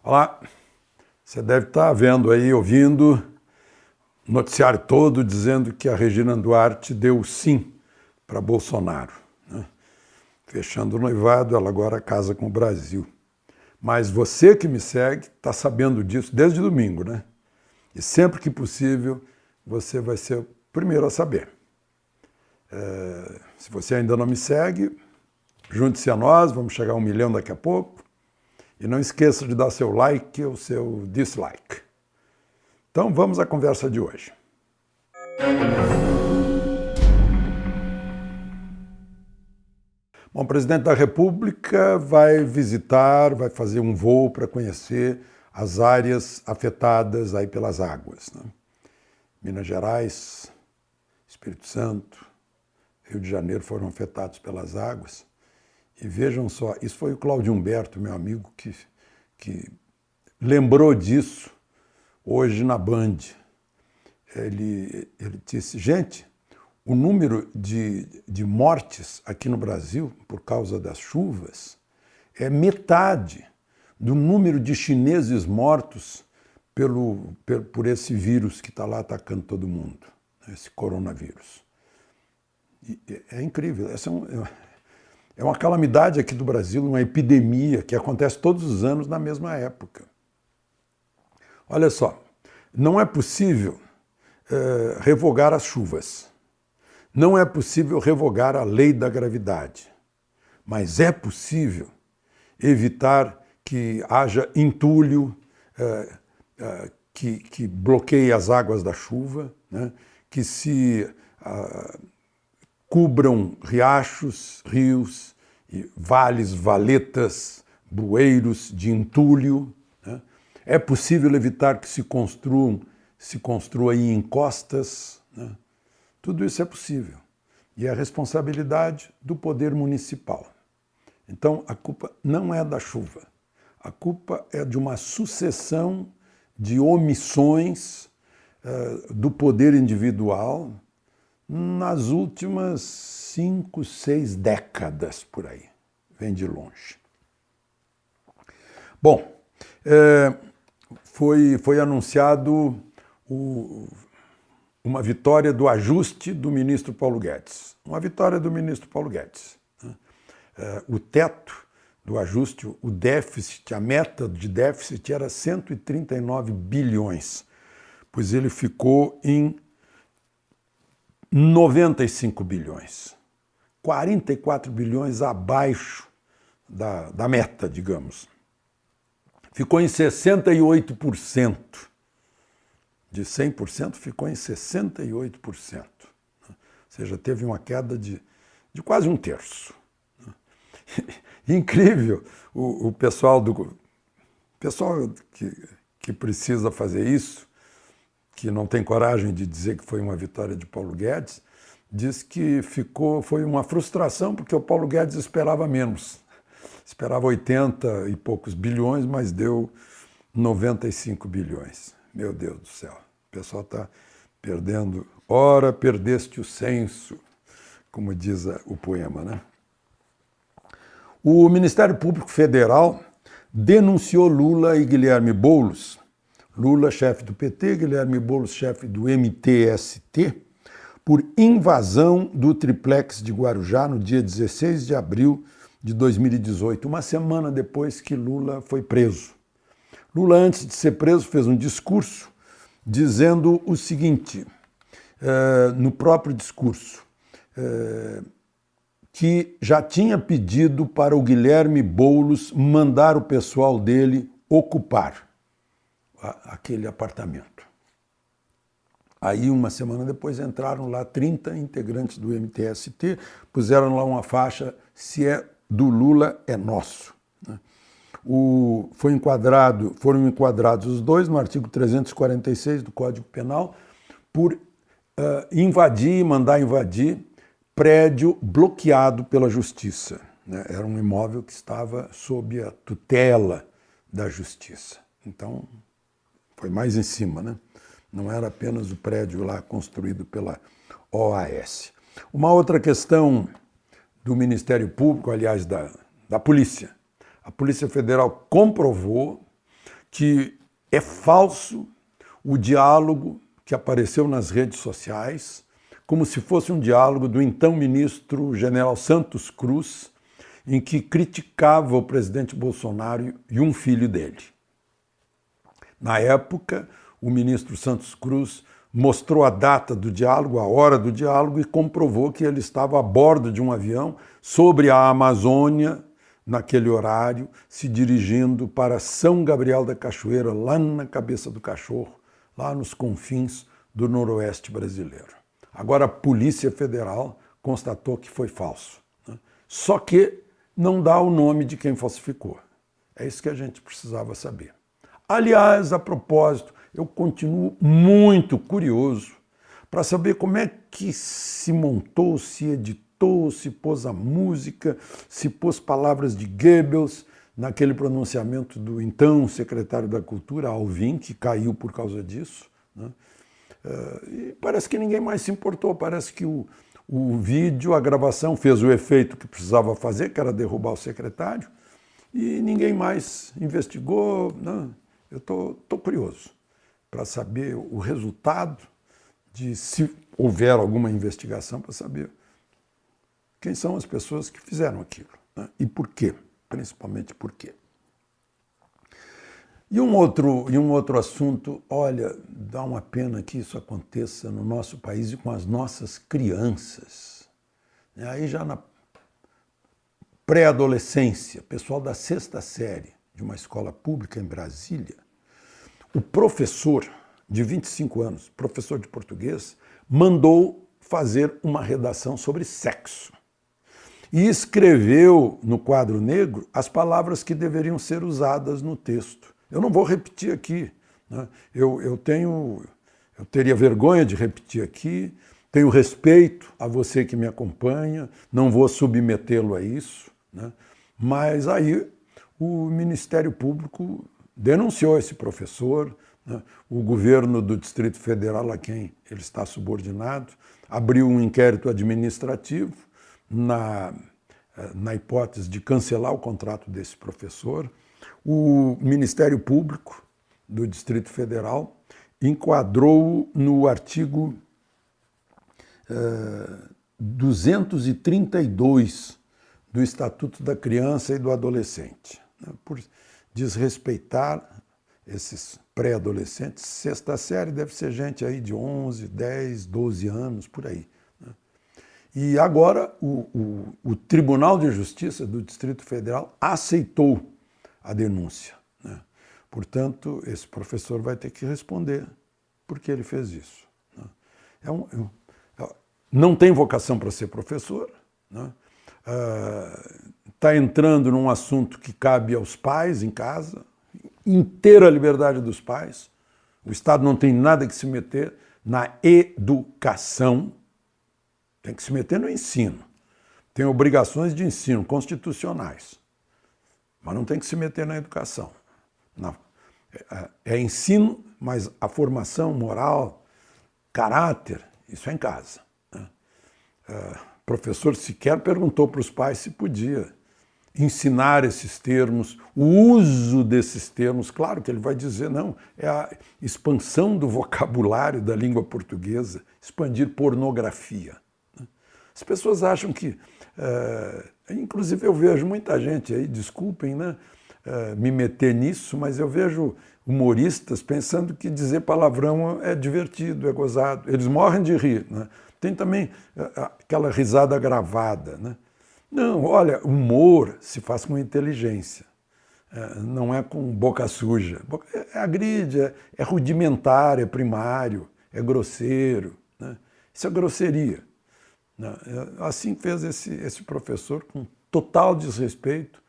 Olá, você deve estar vendo aí, ouvindo o noticiário todo dizendo que a Regina Duarte deu sim para Bolsonaro, né? Fechando o noivado, ela agora casa com o Brasil. Mas você que me segue está sabendo disso desde domingo, né? E sempre que possível você vai ser o primeiro a saber. Se você ainda não me segue, junte-se a nós, vamos chegar a 1 milhão daqui a pouco. E não esqueça de dar seu like ou seu dislike. Então vamos à conversa de hoje. Bom, o presidente da República vai visitar, vai fazer um voo para conhecer as áreas afetadas aí pelas águas, né? Minas Gerais, Espírito Santo, Rio de Janeiro foram afetados pelas águas. E vejam só, isso foi o Cláudio Humberto, meu amigo, que lembrou disso hoje na Band. Ele disse, gente, o número de mortes aqui no Brasil por causa das chuvas é metade do número de chineses mortos por esse vírus que está lá atacando todo mundo, esse coronavírus. E é incrível, essa é uma calamidade aqui do Brasil, uma epidemia que acontece todos os anos na mesma época. Olha só, não é possível revogar as chuvas, não é possível revogar a lei da gravidade, mas é possível evitar que haja entulho, que bloqueie as águas da chuva, né? Que se cubram riachos, rios, vales, valetas, bueiros de entulho, né? É possível evitar que se construa aí encostas, né? Tudo isso é possível. E é a responsabilidade do poder municipal. Então, a culpa não é da chuva. A culpa é de uma sucessão de omissões do poder individual nas últimas 5, 6 décadas, por aí. Vem de longe. Bom, foi anunciado uma vitória do ajuste do ministro Paulo Guedes. Uma vitória do ministro Paulo Guedes. O teto do ajuste, o déficit, a meta de déficit era 139 bilhões, pois ele ficou em 95 bilhões, 44 bilhões abaixo da meta, digamos. Ficou em 68%. De 100%, ficou em 68%. Ou seja, teve uma queda de quase 1/3. Incrível, o pessoal que precisa fazer isso, que não tem coragem de dizer que foi uma vitória de Paulo Guedes, diz que foi uma frustração porque o Paulo Guedes esperava menos. Esperava 80 e poucos bilhões, mas deu 95 bilhões. Meu Deus do céu, o pessoal está perdendo. Ora, perdeste o senso, como diz o poema, né? O Ministério Público Federal denunciou Lula e Guilherme Boulos, Lula, chefe do PT, Guilherme Boulos, chefe do MTST, por invasão do triplex de Guarujá no dia 16 de abril de 2018, uma semana depois que Lula foi preso. Lula, antes de ser preso, fez um discurso dizendo o seguinte, no próprio discurso, que já tinha pedido para o Guilherme Boulos mandar o pessoal dele ocupar aquele apartamento. Aí, uma semana depois, entraram lá 30 integrantes do MTST, puseram lá uma faixa, se é do Lula, é nosso. Foram enquadrados os dois no artigo 346 do Código Penal por mandar invadir prédio bloqueado pela Justiça, né? Era um imóvel que estava sob a tutela da Justiça. Então, foi mais em cima, né? Não era apenas o prédio lá construído pela OAS. Uma outra questão do Ministério Público, aliás, da Polícia. A Polícia Federal comprovou que é falso o diálogo que apareceu nas redes sociais, como se fosse um diálogo do então ministro General Santos Cruz, em que criticava o presidente Bolsonaro e um filho dele. Na época, o ministro Santos Cruz mostrou a data do diálogo, a hora do diálogo, e comprovou que ele estava a bordo de um avião sobre a Amazônia, naquele horário, se dirigindo para São Gabriel da Cachoeira, lá na Cabeça do Cachorro, lá nos confins do noroeste brasileiro. Agora a Polícia Federal constatou que foi falso, né? Só que não dá o nome de quem falsificou. É isso que a gente precisava saber. Aliás, a propósito, eu continuo muito curioso para saber como é que se montou, se editou, se pôs a música, se pôs palavras de Goebbels naquele pronunciamento do então secretário da Cultura, Alvim, que caiu por causa disso, né? E parece que ninguém mais se importou, parece que o vídeo, a gravação fez o efeito que precisava fazer, que era derrubar o secretário, e ninguém mais investigou, né? Eu tô curioso para saber o resultado de se houver alguma investigação, para saber quem são as pessoas que fizeram aquilo, né? E por quê, principalmente por quê. E um outro assunto, olha, dá uma pena que isso aconteça no nosso país e com as nossas crianças. Aí já na pré-adolescência, pessoal da 6ª série de uma escola pública em Brasília, o professor de 25 anos, professor de português, mandou fazer uma redação sobre sexo. E escreveu no quadro negro as palavras que deveriam ser usadas no texto. Eu não vou repetir aqui, né? Eu teria vergonha de repetir aqui, tenho respeito a você que me acompanha, não vou submetê-lo a isso, né? Mas aí o Ministério Público denunciou esse professor, né? O governo do Distrito Federal, a quem ele está subordinado, abriu um inquérito administrativo na hipótese de cancelar o contrato desse professor. O Ministério Público do Distrito Federal enquadrou no artigo 232 do Estatuto da Criança e do Adolescente, né, por desrespeitar esses pré-adolescentes. 6ª série deve ser gente aí de 11, 10, 12 anos, por aí, né? E agora o Tribunal de Justiça do Distrito Federal aceitou a denúncia, né? Portanto, esse professor vai ter que responder por que ele fez isso, né? Não tem vocação para ser professor, né? Está entrando num assunto que cabe aos pais em casa, inteira liberdade dos pais. O Estado não tem nada que se meter na educação, tem que se meter no ensino. Tem obrigações de ensino constitucionais, mas não tem que se meter na educação. É ensino, mas a formação moral, caráter, isso é em casa, né? O professor sequer perguntou para os pais se podia ensinar esses termos, o uso desses termos. Claro que ele vai dizer, não, é a expansão do vocabulário da língua portuguesa, expandir pornografia. As pessoas acham que, inclusive eu vejo muita gente aí, desculpem, né, me meter nisso, mas eu vejo humoristas pensando que dizer palavrão é divertido, é gozado. Eles morrem de rir, né? Tem também aquela risada gravada, né? Não, olha, humor se faz com inteligência, não é com boca suja. É agride, é rudimentar, é primário, é grosseiro, né? Isso é grosseria. Assim fez esse professor, com total desrespeito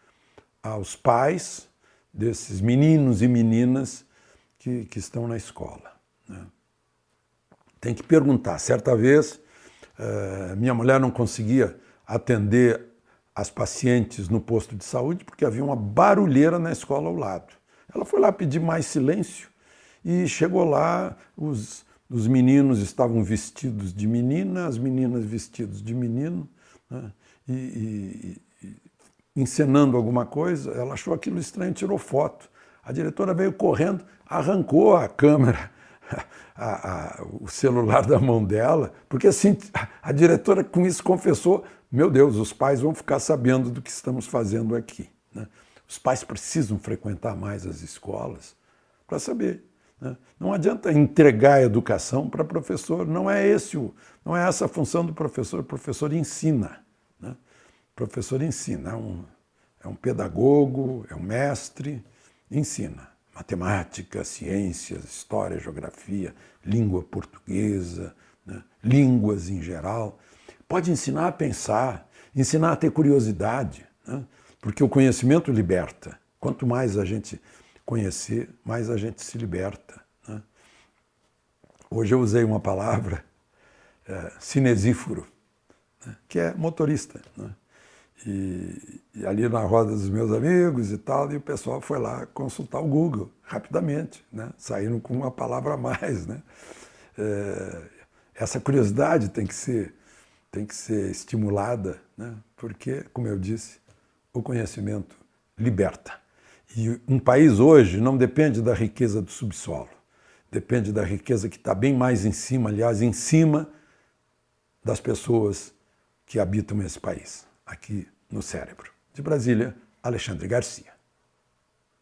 aos pais desses meninos e meninas que estão na escola, né? Tem que perguntar. Certa vez, minha mulher não conseguia atender as pacientes no posto de saúde porque havia uma barulheira na escola ao lado. Ela foi lá pedir mais silêncio e chegou lá, os meninos estavam vestidos de menina, as meninas vestidas de menino, né? E encenando alguma coisa. Ela achou aquilo estranho, tirou foto. A diretora veio correndo, arrancou a câmera, o celular da mão dela, porque assim, a diretora com isso confessou, meu Deus, os pais vão ficar sabendo do que estamos fazendo aqui, né? Os pais precisam frequentar mais as escolas para saber, né? Não adianta entregar a educação para professor, não é essa a função do professor. O professor ensina, né? O professor ensina, é um pedagogo, é um mestre, ensina matemática, ciências, história, geografia, língua portuguesa, né? Línguas em geral. Pode ensinar a pensar, ensinar a ter curiosidade, né? Porque o conhecimento liberta. Quanto mais a gente conhecer, mais a gente se liberta, né? Hoje eu usei uma palavra, cinesíforo, né? Que é motorista, né? E ali na roda dos meus amigos e tal, e o pessoal foi lá consultar o Google rapidamente, né? Saíram com uma palavra a mais, né? Essa curiosidade tem que ser estimulada, né? Porque, como eu disse, o conhecimento liberta. E um país hoje não depende da riqueza do subsolo, depende da riqueza que está bem mais em cima, aliás, em cima das pessoas que habitam esse país, aqui no cérebro. De Brasília, Alexandre Garcia.